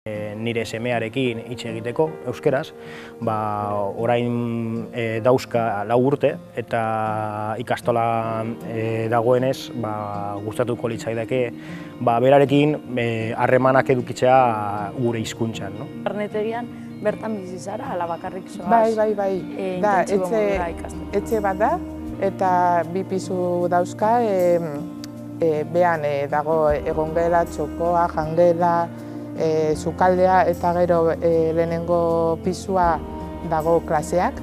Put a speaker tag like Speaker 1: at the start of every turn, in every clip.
Speaker 1: Nire semearekin hitz egiteko euskeraz, orain dauzka 4 urte eta ikastolan dagoenez gustatuko litzaidake berarekin harremanak edukitzea gure hizkuntzan.
Speaker 2: Interneterian bertan bizi zara, ala bakarrik zoaz?
Speaker 3: Bai. Da, etxe bat da eta 2 pisu dauzka, behan dago egongela, txokoa, jangela, sukaldea eta gero lehenengo pisua dago klaseak.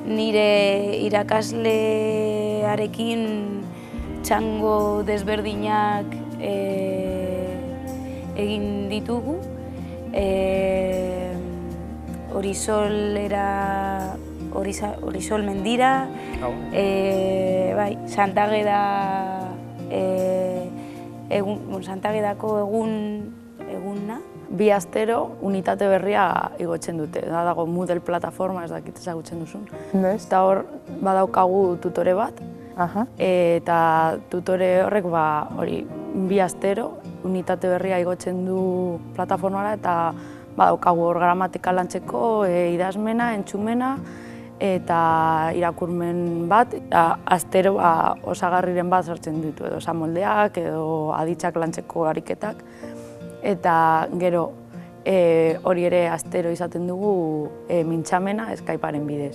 Speaker 2: Nire irakaslearekin txango desberdinak egin ditugu. Horizol mendira, Santagedako eguna. 2 astero unitate berria igotzen dute. Dago Moodle plataforma, ez dakit ezagutzen duzun. Eta hor badaukagu tutore bat, eta tutore horrek 2 astero unitate berria igotzen du plataformara eta badaukagu hor gramatika lantzeko idazmena, entzumena eta irakurmen bat, astero osagarriren bat sartzen ditu, edo esamoldeak edo aditzak lantzeko ariketak. Eta gero hori ere astero izaten dugu mintxamena Skypearen bidez.